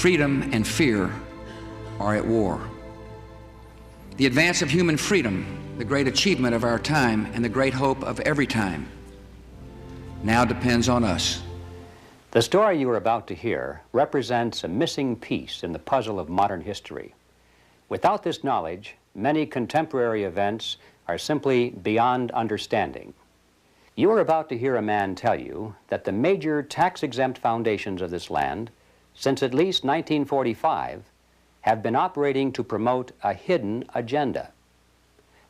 freedom and fear are at war. The advance of human freedom, the great achievement of our time and the great hope of every time, now depends on us. The story you are about to hear represents a missing piece in the puzzle of modern history. Without this knowledge, many contemporary events are simply beyond understanding. You are about to hear a man tell you that the major tax-exempt foundations of this land, since at least 1945, have been operating to promote a hidden agenda.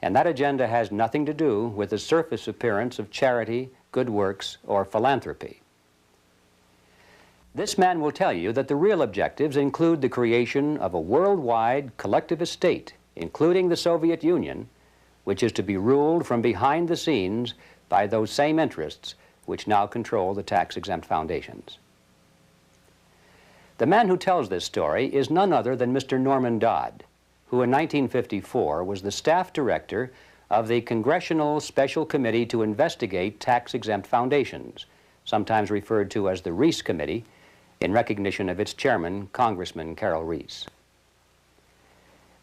And that agenda has nothing to do with the surface appearance of charity, good works, or philanthropy. This man will tell you that the real objectives include the creation of a worldwide collectivist state, including the Soviet Union, which is to be ruled from behind the scenes by those same interests which now control the tax-exempt foundations. The man who tells this story is none other than Mr. Norman Dodd, who in 1954 was the staff director of the Congressional Special Committee to investigate tax-exempt foundations, sometimes referred to as the Reece Committee, in recognition of its chairman, Congressman Carroll Reece.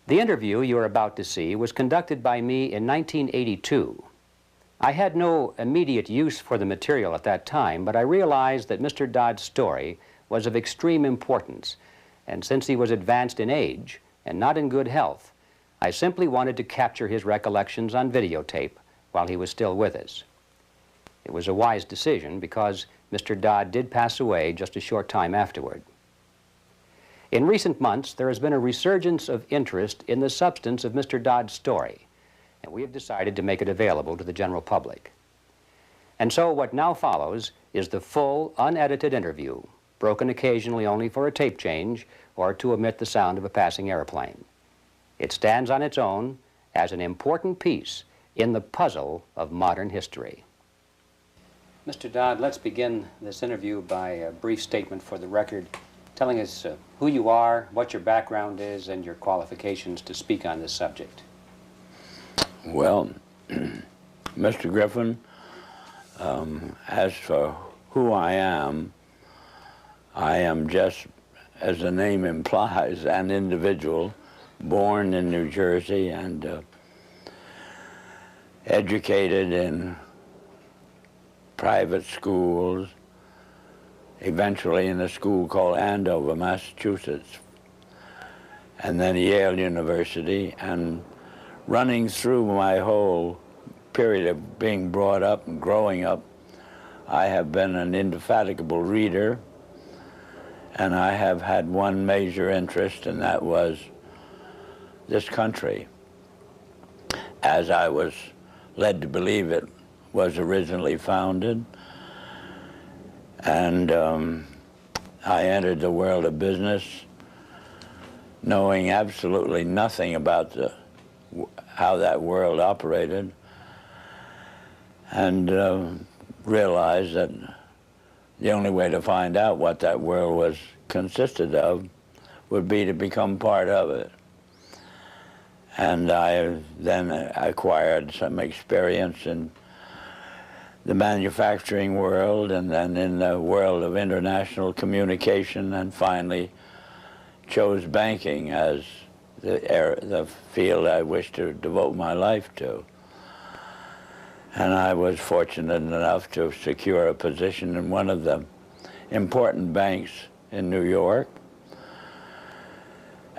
The interview you are about to see was conducted by me in 1982. I had no immediate use for the material at that time, but I realized that Mr. Dodd's story was of extreme importance, and since he was advanced in age and not in good health, I simply wanted to capture his recollections on videotape while he was still with us. It was a wise decision because Mr. Dodd did pass away just a short time afterward. In recent months, there has been a resurgence of interest in the substance of Mr. Dodd's story, and we have decided to make it available to the general public. And so what now follows is the full, unedited interview, broken occasionally only for a tape change or to omit the sound of a passing airplane. It stands on its own as an important piece in the puzzle of modern history. Mr. Dodd, let's begin this interview by a brief statement for the record, telling us who you are, what your background is, and your qualifications to speak on this subject. Well, Mr. Griffin, as for who I am just, as the name implies, an individual born in New Jersey and educated in private schools, eventually in a school called Andover, Massachusetts, and then Yale University, and running through my whole period of being brought up and growing up, I have been an indefatigable reader, and I have had one major interest, and that was this country, as I was led to believe it was originally founded. And I entered the world of business knowing absolutely nothing about how that world operated, and realized that the only way to find out what that world was consisted of would be to become part of it. And I then acquired some experience in the manufacturing world, and then in the world of international communication, and finally chose banking as the field I wished to devote my life to. And I was fortunate enough to secure a position in one of the important banks in New York,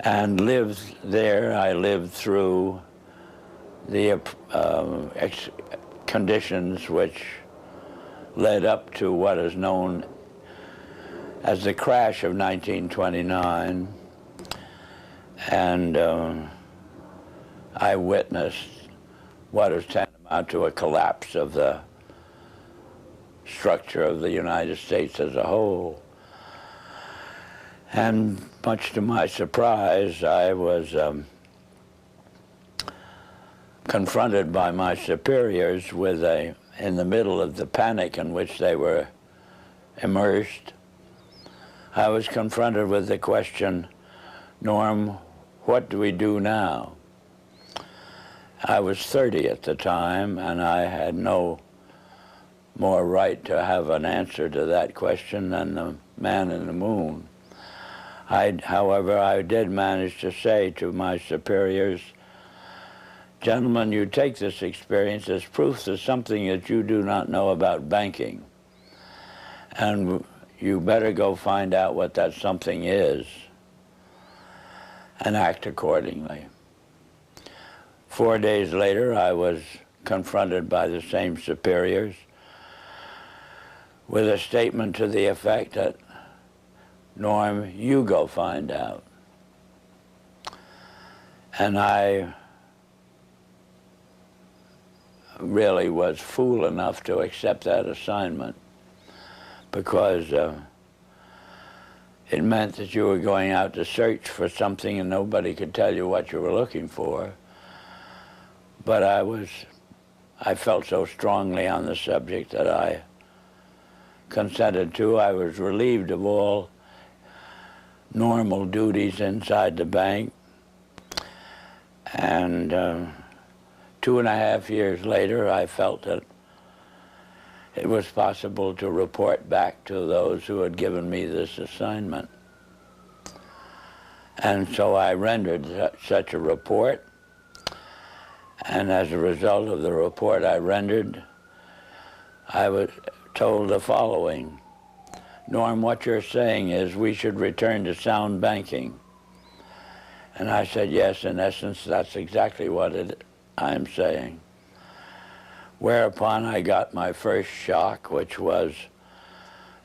and lived there. I lived through the conditions which led up to what is known as the crash of 1929, and I witnessed what is tantamount to a collapse of the structure of the United States as a whole. And much to my surprise, I was confronted by my superiors with in the middle of the panic in which they were immersed, I was confronted with the question, Norm, what do we do now? I was 30 at the time, and I had no more right to have an answer to that question than the man in the moon. However, I did manage to say to my superiors, gentlemen, you take this experience as proof of something that you do not know about banking, and you better go find out what that something is and act accordingly. 4 days later, I was confronted by the same superiors with a statement to the effect that, Norm, you go find out. And I really was fool enough to accept that assignment, because it meant that you were going out to search for something and nobody could tell you what you were looking for. But I felt so strongly on the subject that I consented to. I was relieved of all normal duties inside the bank. And 2.5 years later, I felt that it was possible to report back to those who had given me this assignment. And so I rendered such a report. And as a result of the report I rendered, I was told the following: Norm, what you're saying is we should return to sound banking. And I said, yes, in essence, that's exactly what I'm saying. Whereupon I got my first shock, which was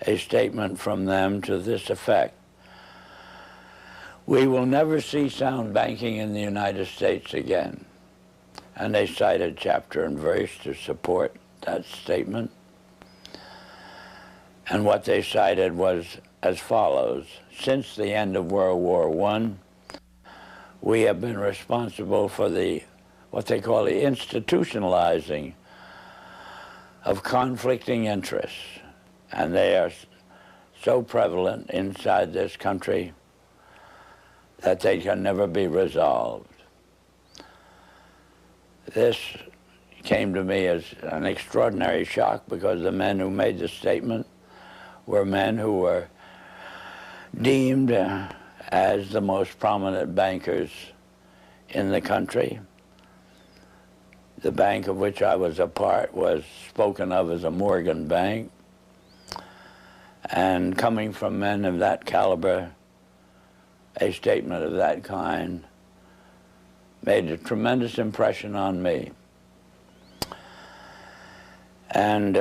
a statement from them to this effect: we will never see sound banking in the United States again. And they cited chapter and verse to support that statement. And what they cited was as follows: since the end of World War I, we have been responsible for what they call the institutionalizing of conflicting interests. And they are so prevalent inside this country that they can never be resolved. This came to me as an extraordinary shock, because the men who made the statement were men who were deemed as the most prominent bankers in the country. The bank of which I was a part was spoken of as a Morgan bank. And coming from men of that caliber, a statement of that kind made a tremendous impression on me. And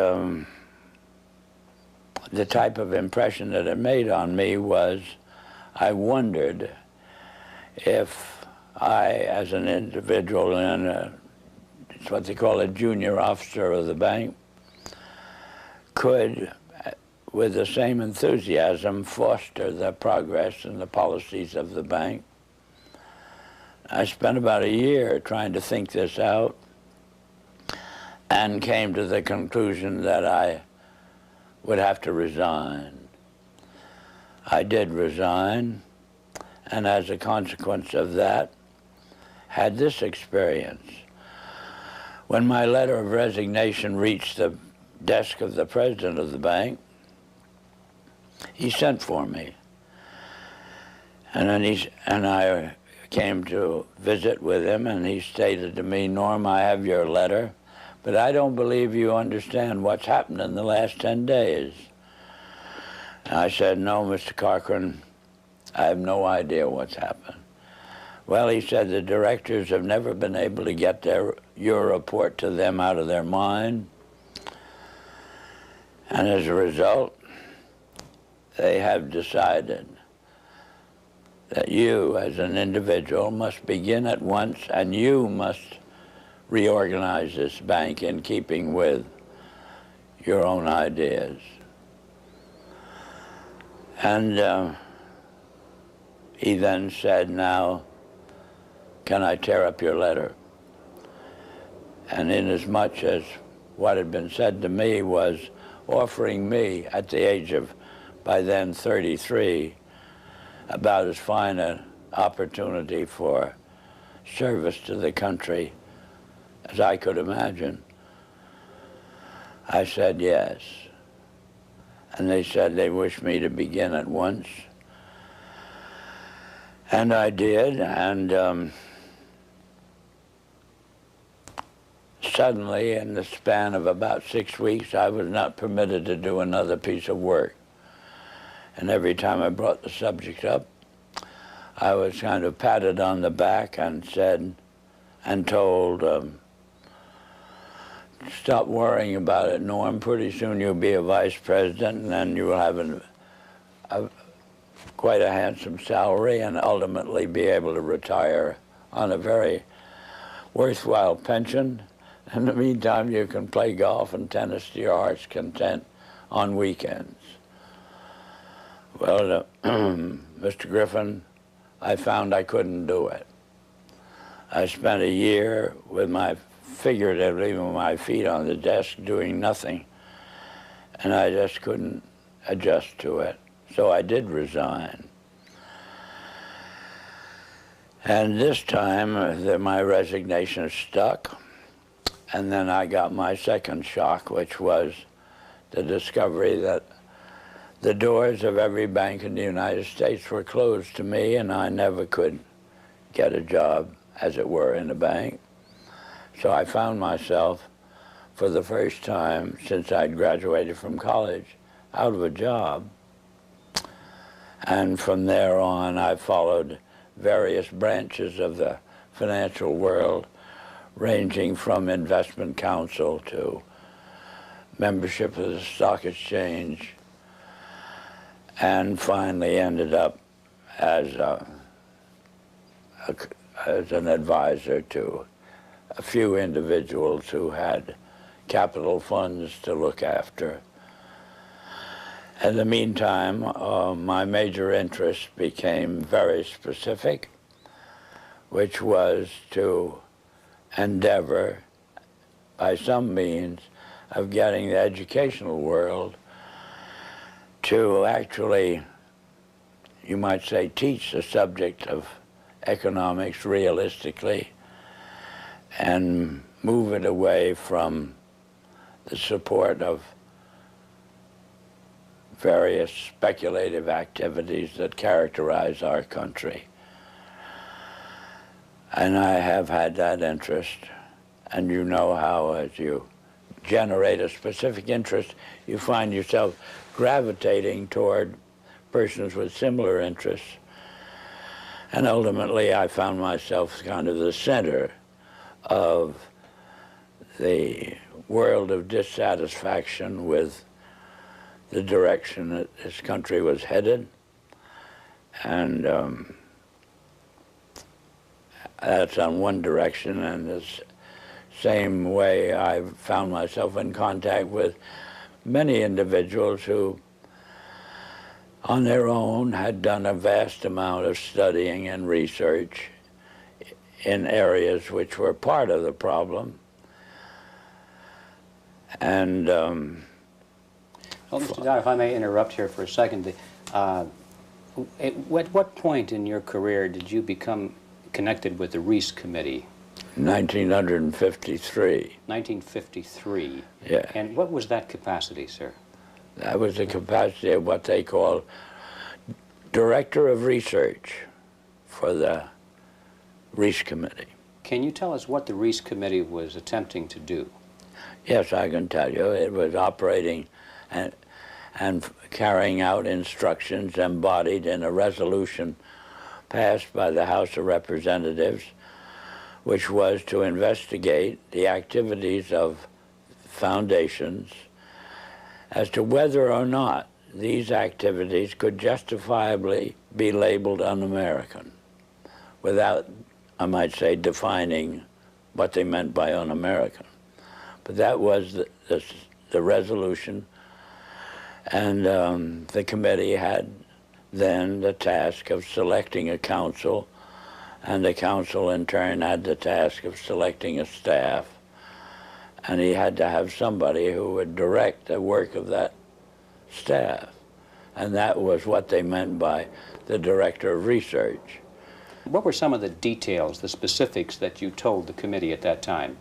the type of impression that it made on me was, I wondered if I, as an individual and it's what they call a junior officer of the bank, could, with the same enthusiasm, foster the progress and the policies of the bank. I spent about a year trying to think this out and came to the conclusion that I would have to resign. I did resign, and as a consequence of that, had this experience. When my letter of resignation reached the desk of the president of the bank, he sent for me. And I came to visit with him, and he stated to me, Norm, I have your letter, but I don't believe you understand what's happened in the last 10 days. And I said, no, Mr. Cochran, I have no idea what's happened. Well, he said, the directors have never been able to get your report to them out of their mind. And as a result, they have decided that you, as an individual, must begin at once, and you must reorganize this bank in keeping with your own ideas. And he then said, now, can I tear up your letter? And inasmuch as what had been said to me was offering me, at the age of, by then, 33, about as fine an opportunity for service to the country as I could imagine, I said yes. And they said they wished me to begin at once. And I did, and suddenly, in the span of about 6 weeks, I was not permitted to do another piece of work. And every time I brought the subject up, I was kind of patted on the back and said, and told, stop worrying about it, Norm. Pretty soon you'll be a vice president, and then you will have quite a handsome salary and ultimately be able to retire on a very worthwhile pension. In the meantime, you can play golf and tennis to your heart's content on weekends. Well, Mr. Griffin, I found I couldn't do it. I spent a year with figuratively with my feet on the desk doing nothing, and I just couldn't adjust to it. So I did resign. And this time, my resignation stuck, and then I got my second shock, which was the discovery that the doors of every bank in the United States were closed to me, and I never could get a job, as it were, in a bank. So I found myself, for the first time since I'd graduated from college, out of a job. And from there on, I followed various branches of the financial world, ranging from investment counsel to membership of the stock exchange, and finally ended up as an advisor to a few individuals who had capital funds to look after. In the meantime, my major interest became very specific, which was to endeavor, by some means, of getting the educational world to actually, you might say, teach the subject of economics realistically and move it away from the support of various speculative activities that characterize our country. And I have had that interest, and you know how as you generate a specific interest, you find yourself gravitating toward persons with similar interests. And ultimately, I found myself kind of the center of the world of dissatisfaction with the direction that this country was headed. And that's on one direction, and this same way I found myself in contact with many individuals who, on their own, had done a vast amount of studying and research in areas which were part of the problem. And well, Mr. Dodd, if I may interrupt here for a second, at what point in your career did you become connected with the Reece Committee? 1953. 1953. Yeah. And what was that capacity, sir? That was the capacity of what they call Director of Research for the Reece Committee. Can you tell us what the Reece Committee was attempting to do? Yes, I can tell you. It was operating and carrying out instructions embodied in a resolution passed by the House of Representatives, which was to investigate the activities of foundations as to whether or not these activities could justifiably be labeled un-American without, I might say, defining what they meant by un-American. But that was the resolution, and the committee had then the task of selecting a council, and the council in turn had the task of selecting a staff, and he had to have somebody who would direct the work of that staff. And that was what they meant by the Director of Research. What were some of the details, the specifics that you told the committee at that time?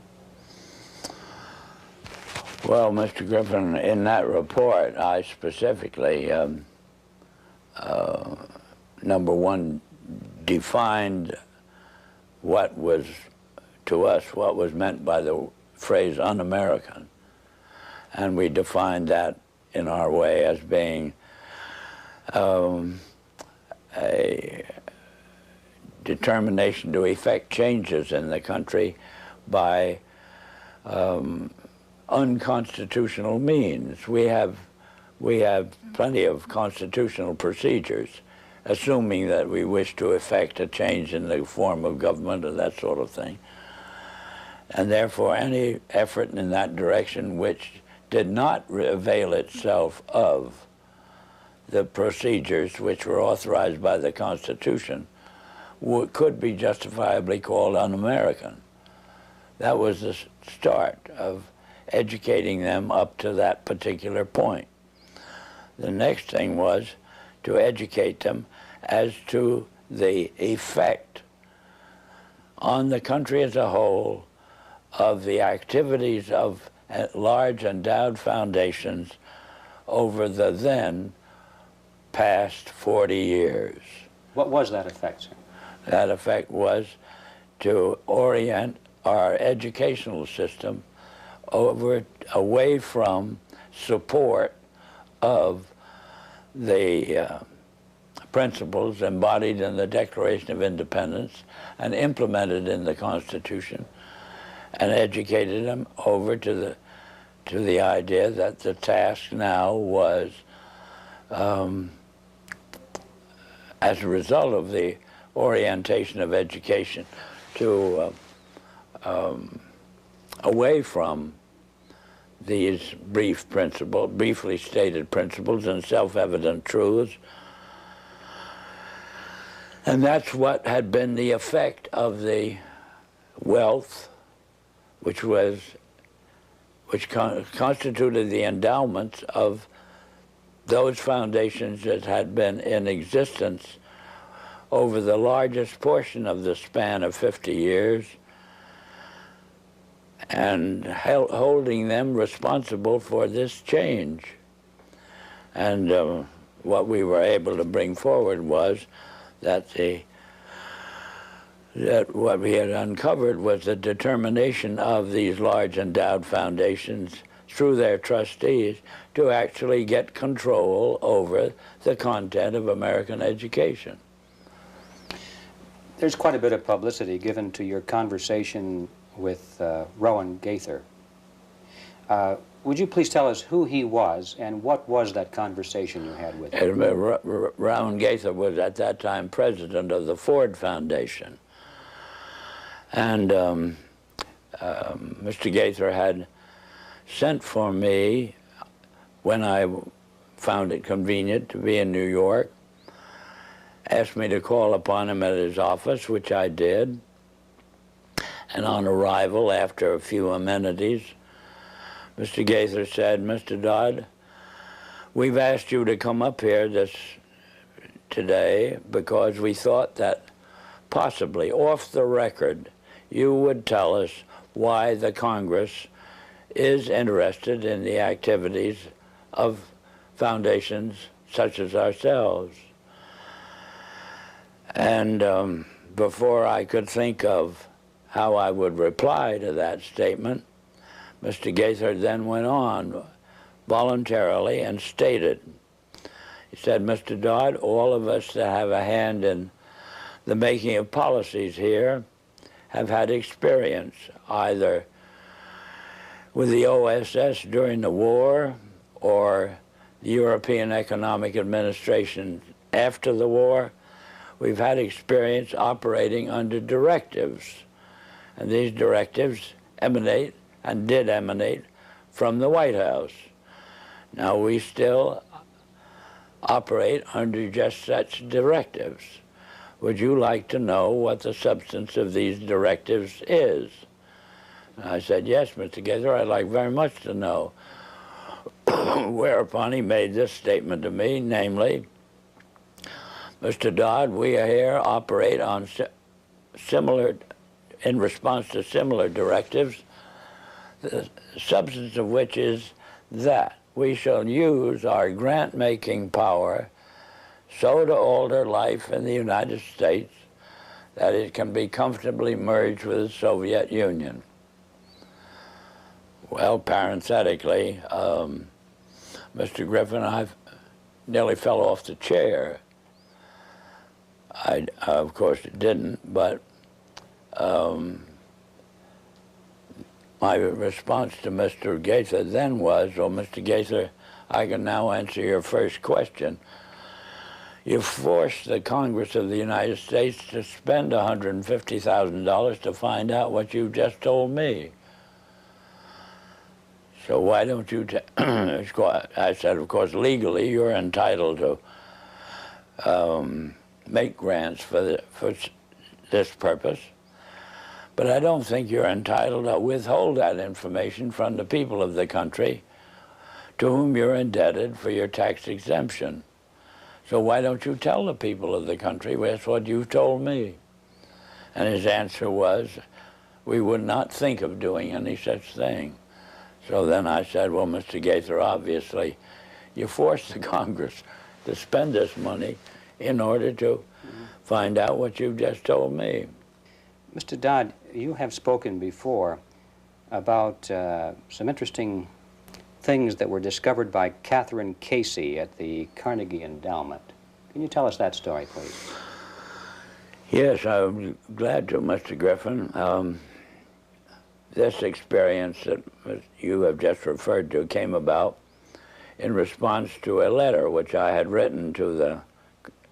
Well, Mr. Griffin, in that report, I specifically, number one, defined what was, to us, what was meant by the phrase un-American. And we defined that in our way as being a determination to effect changes in the country by unconstitutional means. We have plenty of constitutional procedures, assuming that we wish to effect a change in the form of government or that sort of thing. And therefore, any effort in that direction which did not avail itself of the procedures which were authorized by the Constitution could be justifiably called un-American. That was the start of educating them up to that particular point. The next thing was to educate them as to the effect on the country as a whole of the activities of large endowed foundations over the then past 40 years. What was that effect, sir? That effect was to orient our educational system away from support of the principles embodied in the Declaration of Independence and implemented in the Constitution, and educated them over to the idea that the task now was, as a result of the orientation of education, to away from these briefly stated principles and self-evident truths. And that's what had been the effect of the wealth which constituted the endowments of those foundations that had been in existence over the largest portion of the span of 50 years, and holding them responsible for this change. And what we were able to bring forward was that what we had uncovered was the determination of these large endowed foundations through their trustees to actually get control over the content of American education. There's quite a bit of publicity given to your conversation with Rowan Gaither. Would you please tell us who he was and what was that conversation you had with him? Rowan Gaither was at that time president of the Ford Foundation. And Mr. Gaither had sent for me when I found it convenient to be in New York, asked me to call upon him at his office, which I did. And on arrival, after a few amenities, Mr. Gaither said, "Mr. Dodd, we've asked you to come up here today because we thought that possibly off the record you would tell us why the Congress is interested in the activities of foundations such as ourselves." And before I could think of how I would reply to that statement, Mr. Gaither then went on voluntarily and stated, he said, "Mr. Dodd, all of us that have a hand in the making of policies here have had experience either with the OSS during the war or the European Economic Administration after the war. We've had experience operating under directives, and these directives emanate and did emanate from the White House. Now we still operate under just such directives. Would you like to know what the substance of these directives is?" And I said, "Yes, Mr. Gaither, I'd like very much to know." Whereupon he made this statement to me, namely, "Mr. Dodd, we here operate on in response to similar directives, the substance of which is that we shall use our grant-making power so to alter life in the United States that it can be comfortably merged with the Soviet Union. Well, parenthetically, Mr. Griffin, I nearly fell off the chair. I of course, didn't, but my response to Mr. Gaither then was, well, Mr. Gaither, I can now answer your first question. You forced the Congress of the United States to spend $150,000 to find out what you just told me. So why don't you I said, of course, legally you're entitled to make grants for this purpose, but I don't think you're entitled to withhold that information from the people of the country to whom you're indebted for your tax exemption. So why don't you tell the people of the country that's what you told me? And his answer was, we would not think of doing any such thing. So then I said, well, Mr. Gaither, obviously, you forced the Congress to spend this money in order to find out what you've just told me. Mr. Dodd, you have spoken before about some interesting things that were discovered by Catherine Casey at the Carnegie Endowment. Can you tell us that story, please? Yes, I'm glad to, Mr. Griffin. This experience that you have just referred to came about in response to a letter which I had written to the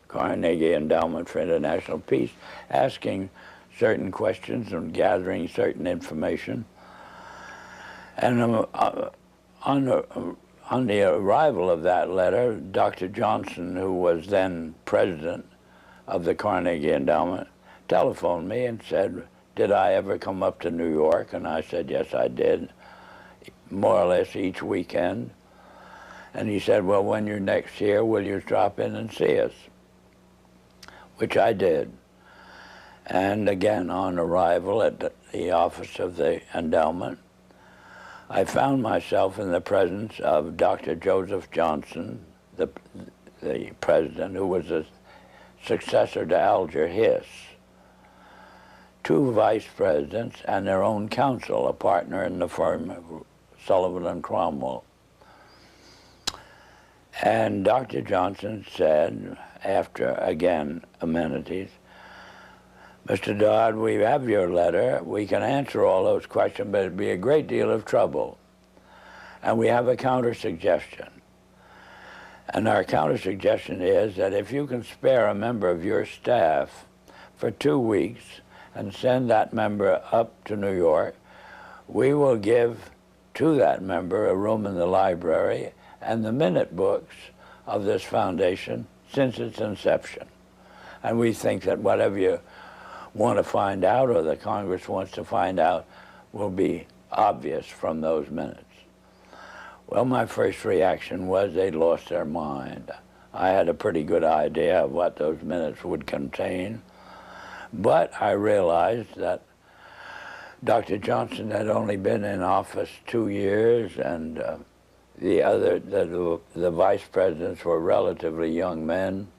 Carnegie Endowment for International Peace, asking certain questions and gathering certain information. And on the arrival of that letter, Dr. Johnson, who was then president of the Carnegie Endowment, telephoned me and said, did I ever come up to New York? And I said, yes, I did, more or less each weekend. And he said, well, when you're next here, will you drop in and see us? Which I did. And again, on arrival at the office of the endowment, I found myself in the presence of Dr. Joseph Johnson, the president, who was a successor to Alger Hiss, two vice presidents, and their own counsel, a partner in the firm, Sullivan and Cromwell. And Dr. Johnson said, after, again, amenities, Mr. Dodd, we have your letter. We can answer all those questions, but it'd be a great deal of trouble. And we have a counter-suggestion. And our counter-suggestion is that if you can spare a member of your staff for 2 weeks and send that member up to New York, we will give to that member a room in the library and the minute books of this foundation since its inception. And we think that whatever you want to find out, or the Congress wants to find out, will be obvious from those minutes. Well, my first reaction was they'd lost their mind. I had a pretty good idea of what those minutes would contain, but I realized that Dr. Johnson had only been in office 2 years, and the vice presidents were relatively young men,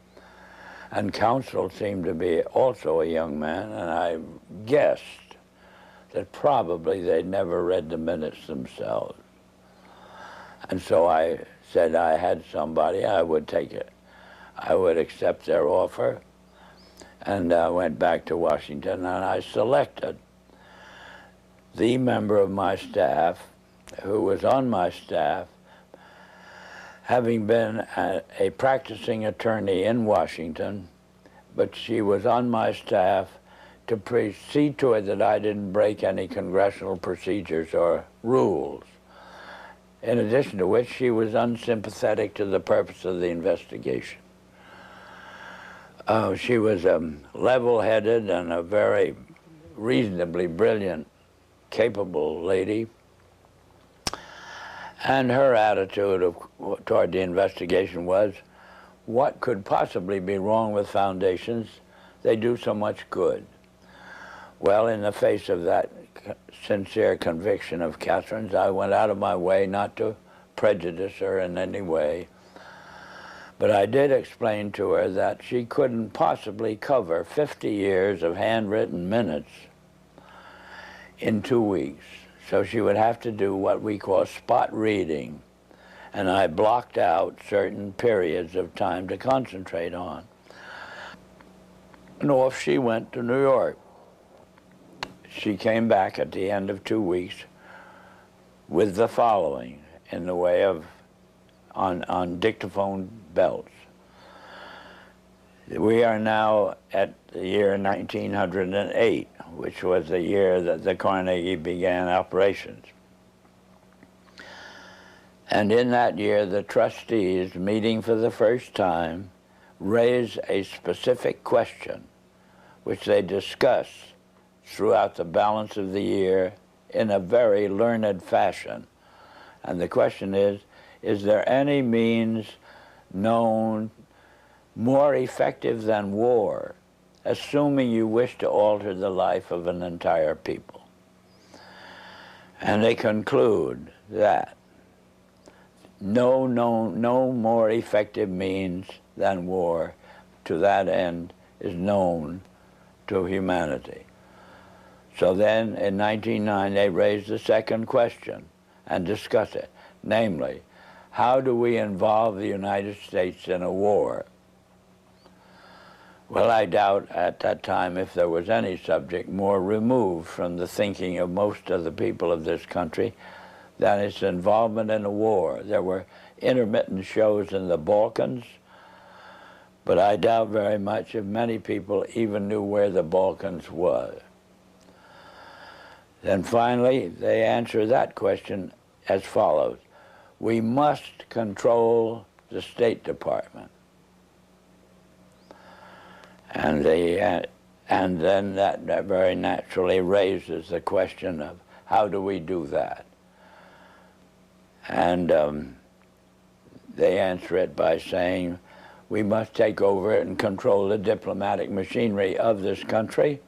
and counsel seemed to be also a young man, and I guessed that probably they'd never read the minutes themselves. And so I said I had somebody, I would take it. I would accept their offer, and I went back to Washington, and I selected the member of my staff who was on my staff, having been a practicing attorney in Washington, but she was on my staff to see to it that I didn't break any congressional procedures or rules. In addition to which, she was unsympathetic to the purpose of the investigation. She was level-headed and a very reasonably brilliant, capable lady. And her attitude toward the investigation was, what could possibly be wrong with foundations? They do so much good. Well, in the face of that sincere conviction of Catherine's, I went out of my way not to prejudice her in any way, But I did explain to her that she couldn't possibly cover 50 years of handwritten minutes in 2 weeks. So she would have to do what we call spot reading. And I blocked out certain periods of time to concentrate on. And off she went to New York. She came back at the end of 2 weeks with the following in the way of, on dictaphone belts. We are now at the year 1908, which was the year that the Carnegie began operations. And in that year, the trustees, meeting for the first time, raised a specific question, which they discussed throughout the balance of the year in a very learned fashion. And the question is there any means known more effective than war, assuming you wish to alter the life of an entire people? And they conclude that no more effective means than war to that end is known to humanity. So then in 1909 they raised the second question and discussed it, namely, how do we involve the United States in a war? Well, I doubt at that time if there was any subject more removed from the thinking of most of the people of this country than its involvement in a war. There were intermittent shows in the Balkans, but I doubt very much if many people even knew where the Balkans was. Then finally, they answer that question as follows. We must control the State Department. And then that very naturally raises the question of how do we do that? And they answer it by saying we must take over it and control the diplomatic machinery of this country.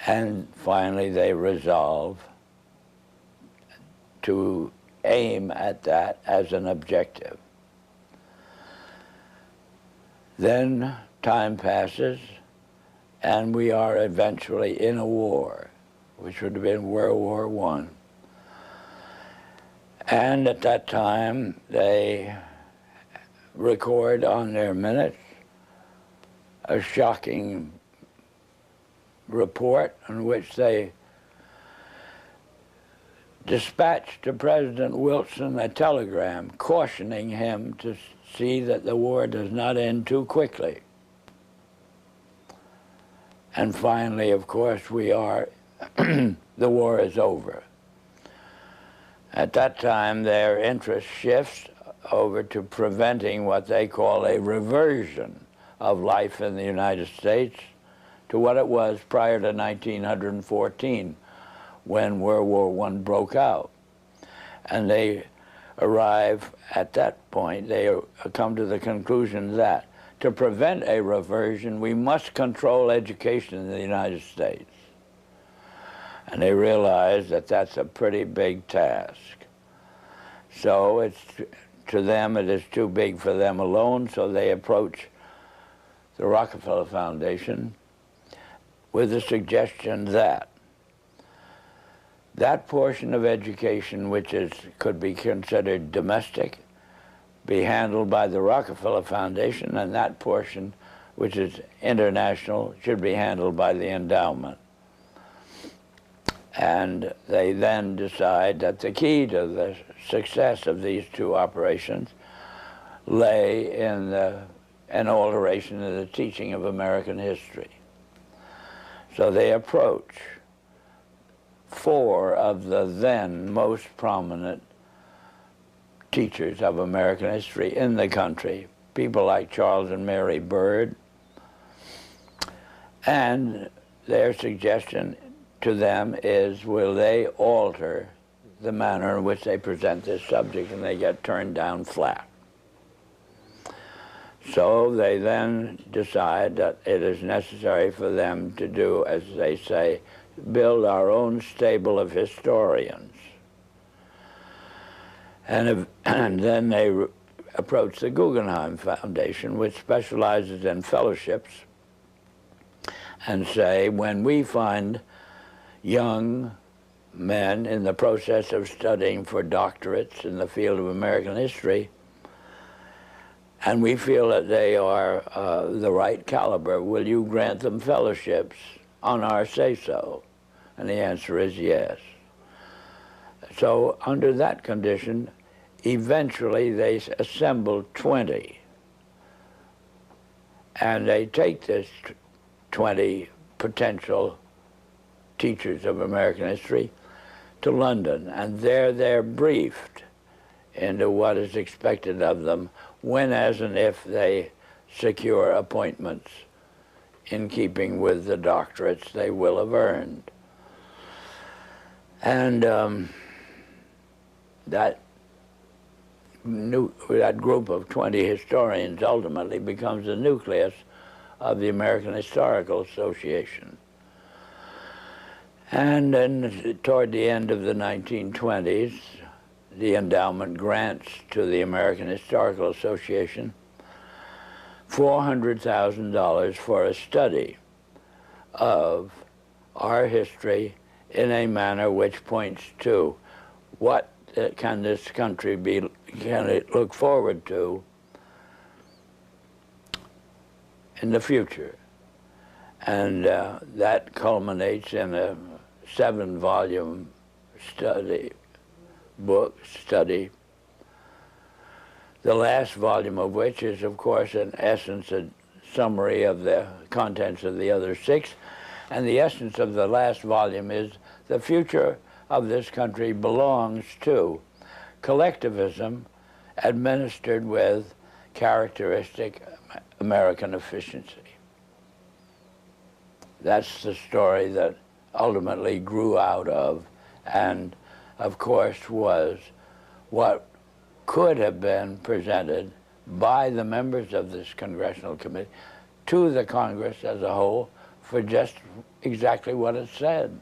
And finally they resolve to aim at that as an objective. Then time passes and we are eventually in a war, which would have been World War I. And at that time, they record on their minutes a shocking report in which they dispatched to President Wilson a telegram cautioning him to see that the war does not end too quickly. And finally, of course, the war is over. At that time, their interest shifts over to preventing what they call a reversion of life in the United States to what it was prior to 1914, when World War I broke out. And they arrive at that point, they come to the conclusion that to prevent a reversion, we must control education in the United States. And they realize that that's a pretty big task. So to them, it is too big for them alone, so they approach the Rockefeller Foundation with the suggestion that that portion of education which could be considered domestic be handled by the Rockefeller Foundation, and that portion which is international should be handled by the endowment. And they then decide that the key to the success of these two operations lay in an alteration of the teaching of American history. So they approach 4 of the then most prominent teachers of American history in the country, people like Charles and Mary Bird, and their suggestion to them is, will they alter the manner in which they present this subject, and they get turned down flat. So they then decide that it is necessary for them to do, as they say, build our own stable of historians. And then they approach the Guggenheim Foundation, which specializes in fellowships, and say, when we find young men in the process of studying for doctorates in the field of American history, and we feel that they are the right caliber, will you grant them fellowships on our say-so? And the answer is yes. So under that condition, eventually they assemble 20. And they take this 20 potential teachers of American history to London, and there they're briefed into what is expected of them when, as and if they secure appointments in keeping with the doctorates they will have earned. And that group of 20 historians ultimately becomes the nucleus of the American Historical Association. And then toward the end of the 1920s, the endowment grants to the American Historical Association $400,000 for a study of our history in a manner which points to what can this country can it look forward to in the future. And that culminates in a 7-volume study, the last volume of which is, of course, in essence, a summary of the contents of the other 6. And the essence of the last volume is the future of this country belongs to collectivism administered with characteristic American efficiency. That's the story that ultimately grew out of, and of course was what could have been presented by the members of this Congressional Committee to the Congress as a whole for just exactly what it said.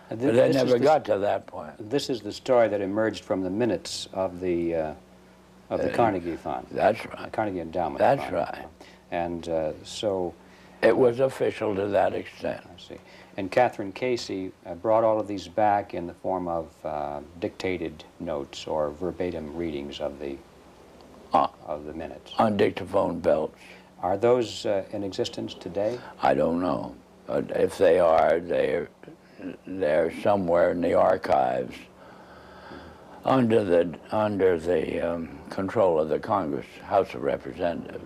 But they never got to that point. This is the story that emerged from the minutes of the Carnegie Fund. That's right. The Carnegie Endowment That's Fund. right. And so... It was official to that extent. I see. And Catherine Casey brought all of these back in the form of dictated notes or verbatim readings of the minutes. On dictaphone belts. Are those in existence today? I don't know. But if they are, they're somewhere in the archives under the control of the Congress, House of Representatives.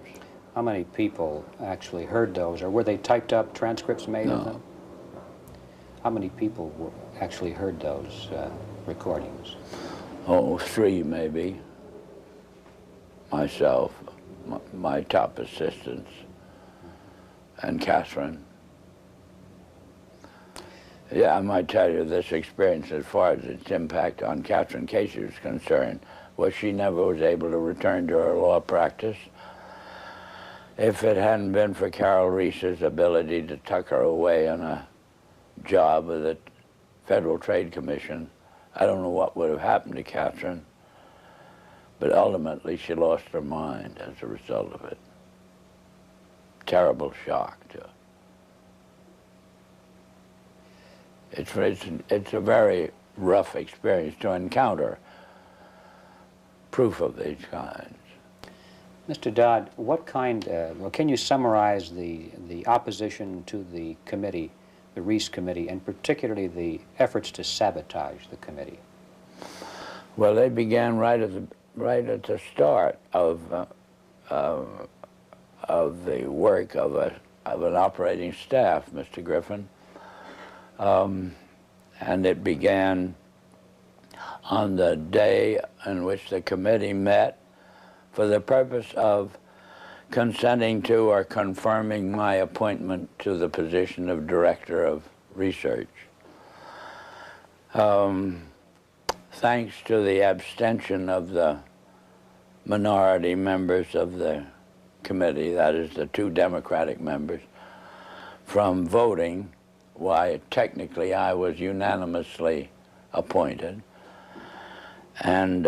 How many people actually heard those, or were they typed up transcripts made of them? How many people actually heard those recordings? Oh, 3 maybe. Myself, my top assistants, and Catherine. Yeah, I might tell you this experience as far as its impact on Catherine Casey was concerned was she never was able to return to her law practice. If it hadn't been for Carol Reece's ability to tuck her away on a job with the Federal Trade Commission, I don't know what would have happened to Catherine, but ultimately she lost her mind as a result of it. Terrible shock to her. It's a very rough experience to encounter proof of these kinds. Mr. Dodd, what kind, well, can you summarize the opposition to the committee, the Reece Committee, and particularly the efforts to sabotage the committee? Well, they began right at the start of the work of an operating staff, Mr. Griffin, and it began on the day in which the committee met for the purpose of consenting to or confirming my appointment to the position of Director of Research. Thanks to the abstention of the minority members of the committee, that is the 2 Democratic members, from voting, why technically I was unanimously appointed. And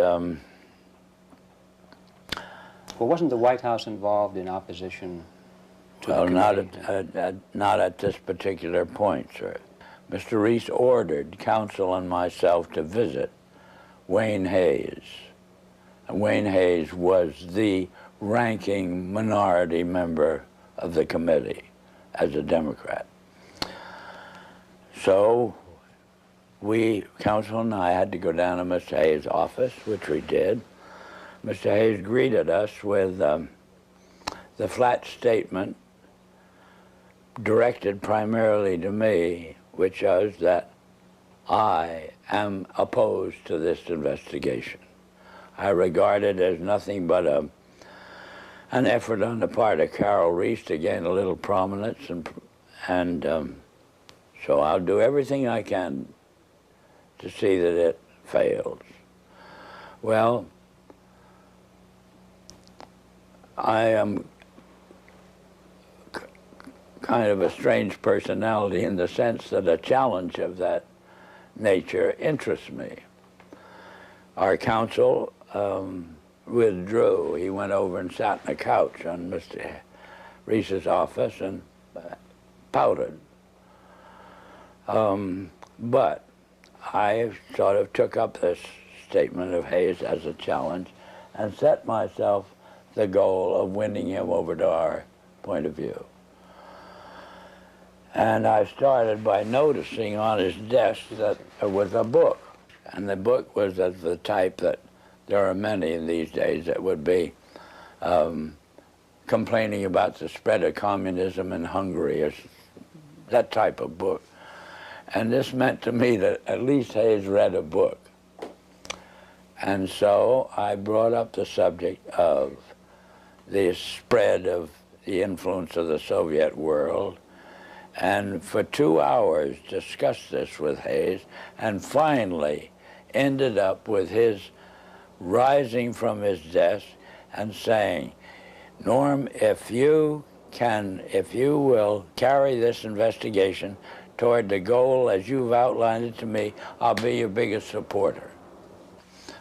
Well, wasn't the White House involved in opposition to Well, the committee? not at this particular point, sir. Mr. Reece ordered counsel and myself to visit Wayne Hayes. And Wayne Hayes was the ranking minority member of the committee as a Democrat. So counsel and I had to go down to Mr. Hayes' office, which we did. Mr. Hayes greeted us with the flat statement directed primarily to me, which was that I am opposed to this investigation. I regard it as nothing but an effort on the part of Carol Reece to gain a little prominence, and so I'll do everything I can to see that it fails. Well, I am kind of a strange personality in the sense that a challenge of that nature interests me. Our counsel withdrew. He went over and sat on a couch on Mr. Reece's office and pouted. But I sort of took up this statement of Hayes as a challenge and set myself the goal of winning him over to our point of view. And I started by noticing on his desk that there was a book. And the book was of the type that there are many in these days that would be complaining about the spread of communism in Hungary, or that type of book. And this meant to me that at least Hayes read a book. And so I brought up the subject of the spread of the influence of the Soviet world, and for 2 hours discussed this with Hayes, and finally ended up with his rising from his desk and saying, "Norm, if you will carry this investigation toward the goal as you've outlined it to me, I'll be your biggest supporter."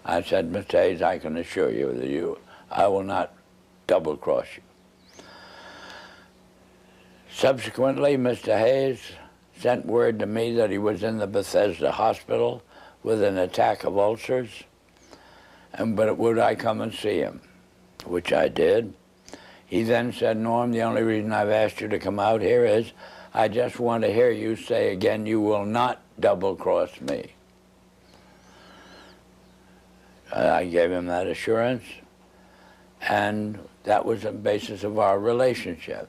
I said, "Mr. Hayes, I can assure you that I will not double-cross you." Subsequently, Mr. Hayes sent word to me that he was in the Bethesda hospital with an attack of ulcers, but would I come and see him, which I did. He then said, "Norm, the only reason I've asked you to come out here is I just want to hear you say again, you will not double-cross me." I gave him that assurance, and that was the basis of our relationship.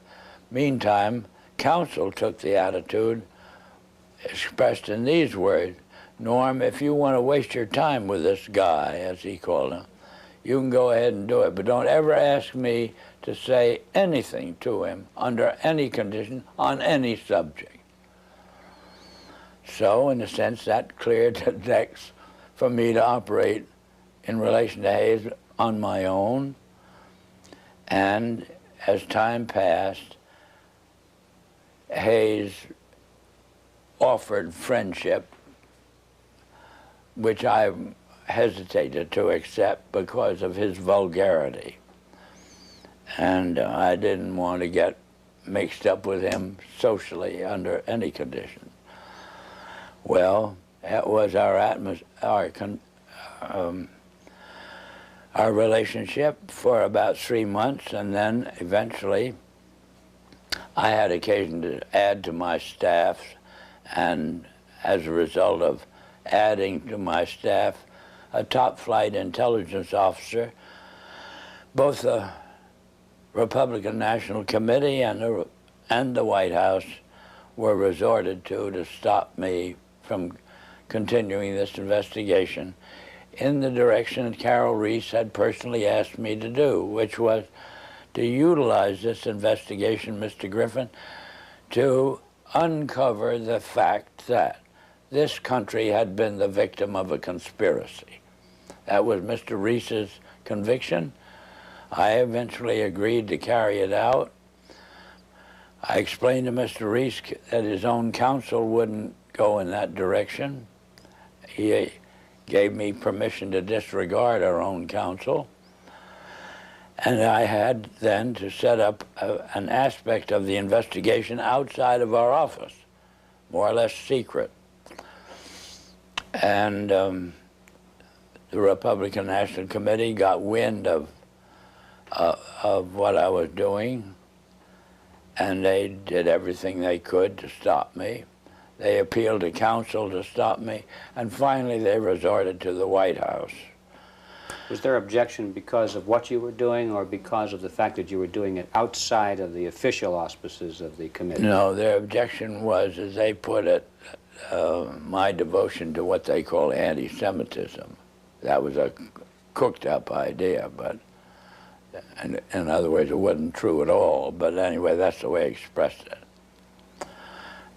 Meantime, counsel took the attitude expressed in these words: "Norm, if you want to waste your time with this guy," as he called him, "you can go ahead and do it, but don't ever ask me to say anything to him under any condition on any subject." So, in a sense, that cleared the decks for me to operate in relation to Hayes on my own. And as time passed, Hayes offered friendship, which I hesitated to accept because of his vulgarity. And I didn't want to get mixed up with him socially under any condition. Well, that was our relationship for about 3 months, and then eventually I had occasion to add to my staff, and as a result of adding to my staff a top-flight intelligence officer, both the Republican National Committee and the White House were resorted to stop me from continuing this investigation in the direction that Carol Reece had personally asked me to do, which was to utilize this investigation, Mr. Griffin, to uncover the fact that this country had been the victim of a conspiracy. That was Mr. Reece's conviction. I eventually agreed to carry it out. I explained to Mr. Reece that his own counsel wouldn't go in that direction. He gave me permission to disregard our own counsel. And I had then to set up an aspect of the investigation outside of our office, more or less secret. And the Republican National Committee got wind of what I was doing, and they did everything they could to stop me. They appealed to counsel to stop me, and finally they resorted to the White House. Was their objection because of what you were doing or because of the fact that you were doing it outside of the official auspices of the committee? No, their objection was, as they put it, my devotion to what they call anti-Semitism. That was a cooked-up idea, but in other words, it wasn't true at all. But anyway, that's the way I expressed it.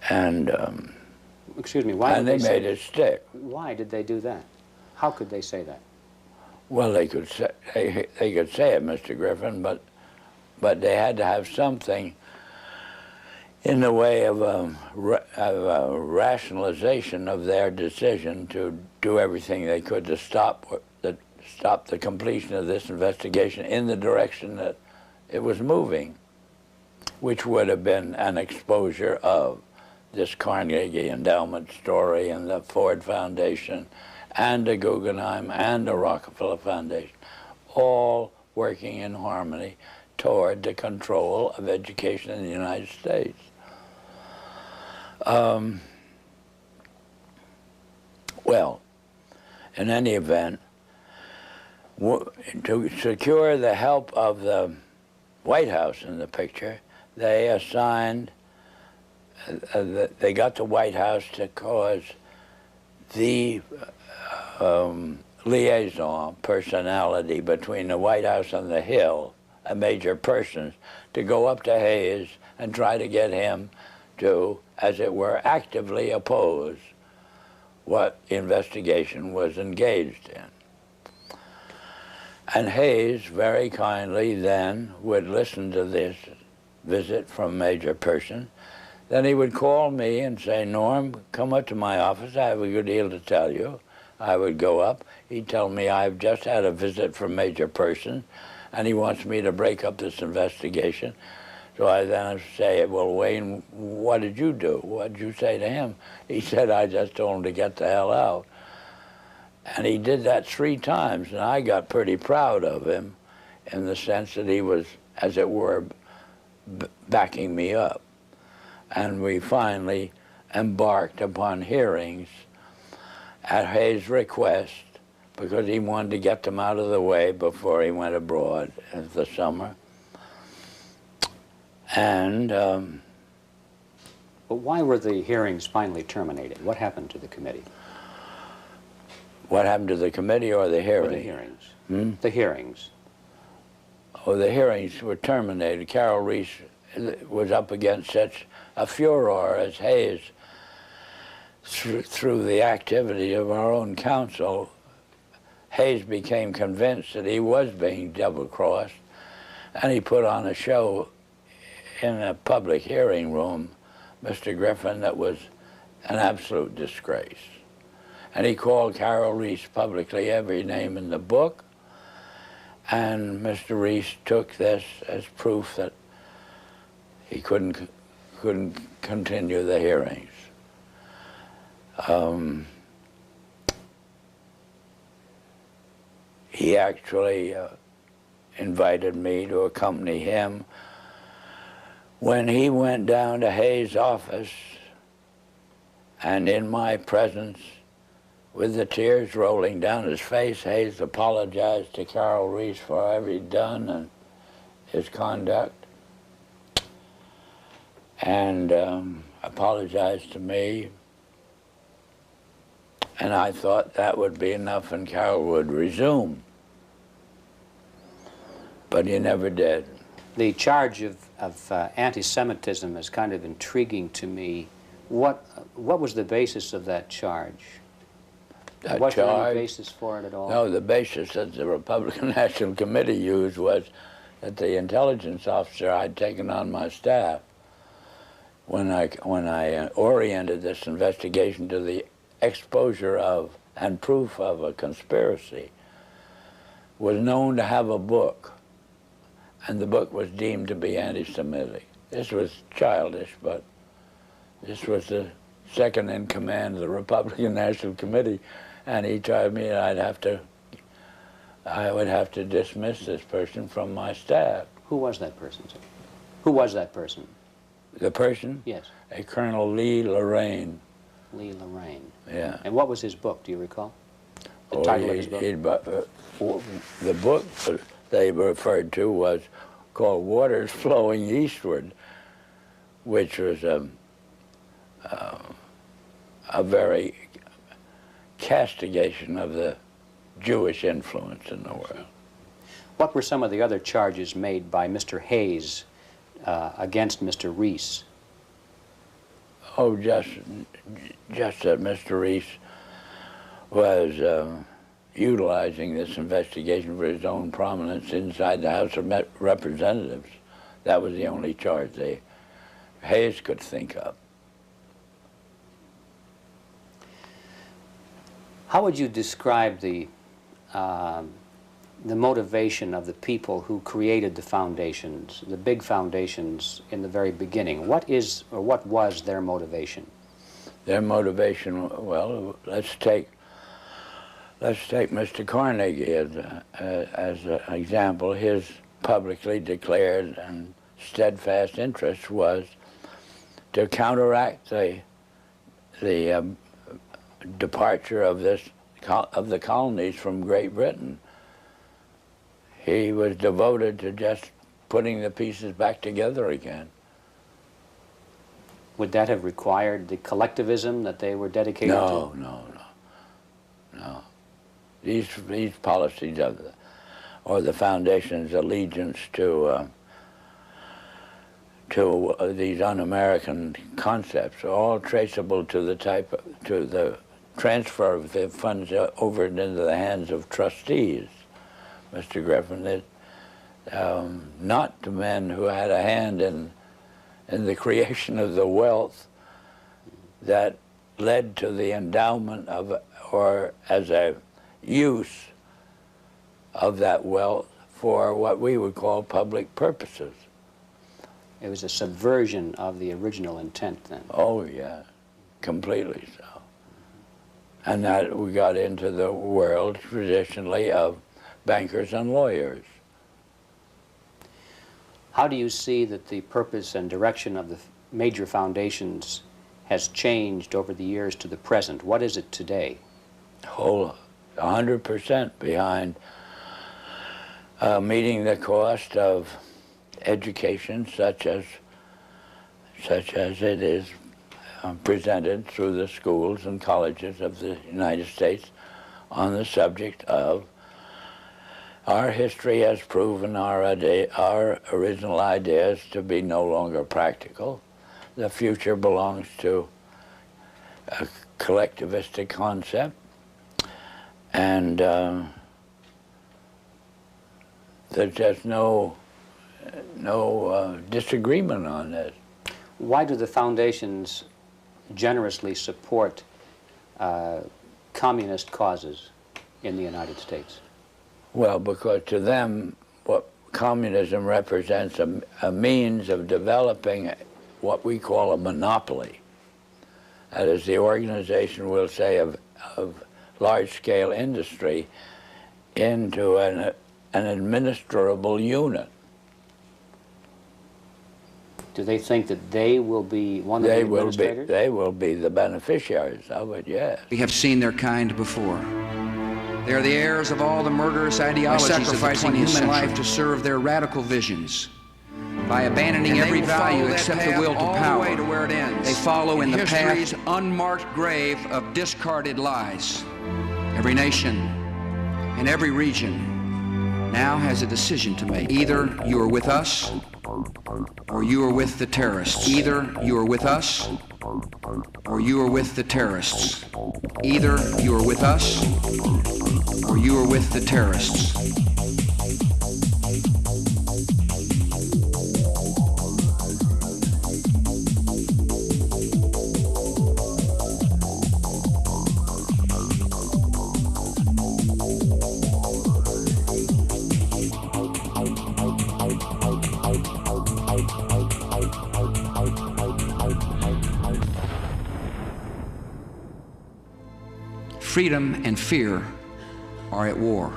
And excuse me, why? And they made it stick. Why did they do that? How could they say that? Well, they could say it, Mr. Griffin, but they had to have something in the way of a rationalization of their decision to do everything they could to stop the completion of this investigation in the direction that it was moving, which would have been an exposure of this Carnegie Endowment story and the Ford Foundation and the Guggenheim and the Rockefeller Foundation, all working in harmony toward the control of education in the United States. Well, in any event, to secure the help of the White House in the picture, they assigned, they got the White House to cause the liaison personality between the White House and the Hill, a major person, to go up to Hayes and try to get him to, as it were, actively oppose what investigation was engaged in. And Hayes very kindly then would listen to this visit from Major Person. Then he would call me and say, Norm, come up to my office, I have a good deal to tell you. I would go up. He'd tell me, I've just had a visit from Major Person, and he wants me to break up this investigation. So I then say, well, Wayne, what did you do? What did you say to him? He said, I just told him to get the hell out. And he did that 3 times, and I got pretty proud of him in the sense that he was, as it were, backing me up. And we finally embarked upon hearings at Hayes' request because he wanted to get them out of the way before he went abroad in the summer. And but why were the hearings finally terminated? What happened to the committee? What happened to the committee or the hearings? Or the hearings. The hearings. Oh, the hearings were terminated. Carol Reece was up against such a furor as Hayes, through the activity of our own counsel. Hayes became convinced that he was being double-crossed, and he put on a show in a public hearing room, Mr. Griffin, that was an absolute disgrace. And he called Carol Reece publicly every name in the book, and Mr. Reece took this as proof that he couldn't continue the hearings. He actually invited me to accompany him when he went down to Hayes' office, and in my presence, with the tears rolling down his face, Hayes apologized to Carol Reece for whatever he'd done and his conduct, and apologized to me. And I thought that would be enough and Carol would resume. But he never did. The charge of anti-Semitism is kind of intriguing to me. What was the basis of that charge? Was there any basis for it at all? No, the basis that the Republican National Committee used was that the intelligence officer I'd taken on my staff, when I oriented this investigation to the exposure of and proof of a conspiracy, was known to have a book and the book was deemed to be anti-Semitic. This was childish, but this was the second in command of the Republican National Committee, and he told me I would have to dismiss this person from my staff. Who was that person, sir? Who was that person? The person? Yes. A Colonel Lee Lorraine. Lee Lorraine. Yeah. And what was his book, do you recall? The title of his book? The book they referred to was called Waters Flowing Eastward, which was a very castigation of the Jewish influence in the world. What were some of the other charges made by Mr. Hayes against Mr. Reece? Oh, just that Mr. Reece was utilizing this investigation for his own prominence inside the House of Representatives. That was the only charge Hayes could think of. How would you describe the motivation of the people who created the foundations, the big foundations in the very beginning? What is, or what was their motivation? Their motivation, well, let's take Mr. Carnegie as an example. His publicly declared and steadfast interest was to counteract the departure of the colonies from Great Britain. He was devoted to just putting the pieces back together again. Would that have required the collectivism that they were dedicated to? No. These policies or the foundation's allegiance to these un-American concepts are all traceable to the transfer of the funds over into the hands of trustees, Mr. Griffin. Not to men who had a hand in the creation of the wealth that led to the endowment of, or as a use of that wealth for what we would call public purposes. It was a subversion of the original intent then. Oh, yeah, completely so. And that we got into the world traditionally of bankers and lawyers. How do you see that the purpose and direction of the major foundations has changed over the years to the present? What is it today? Whole 100% behind meeting the cost of education such as it is presented through the schools and colleges of the United States on the subject of our history has proven our original ideas to be no longer practical. The future belongs to a collectivistic concept, and there's just no disagreement on this. Why do the foundations generously support communist causes in the United States? Well, because to them, what communism represents a means of developing what we call a monopoly. That is, the organization, we'll say, of large-scale industry into an administrable unit. Do they think that they will be one of the administrators? They will be the beneficiaries of it, yes. We have seen their kind before. They are the heirs of all the murderous ideologies sacrificing human life to serve their radical visions. By abandoning every value except the will to power, they follow in the history's unmarked grave of discarded lies. Every nation and every region now has a decision to make. Either you are with us or you are with the terrorists. Either you are with us or you are with the terrorists. Either you are with us or you are with the terrorists. freedom and fear are at war.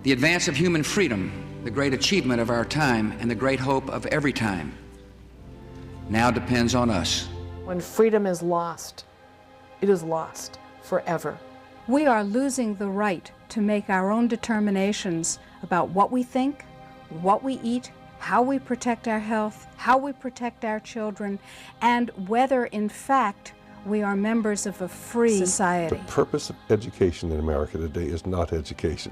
The advance of human freedom, the great achievement of our time and the great hope of every time, now depends on us. When freedom is lost, it is lost forever. We are losing the right to make our own determinations about what we think, what we eat, how we protect our health, how we protect our children, and whether, in fact, we are members of a free society. The purpose of education in America today is not education.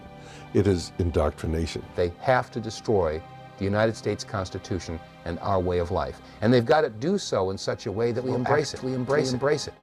It is indoctrination. They have to destroy the United States Constitution and our way of life. And they've got to do so in such a way that we embrace it.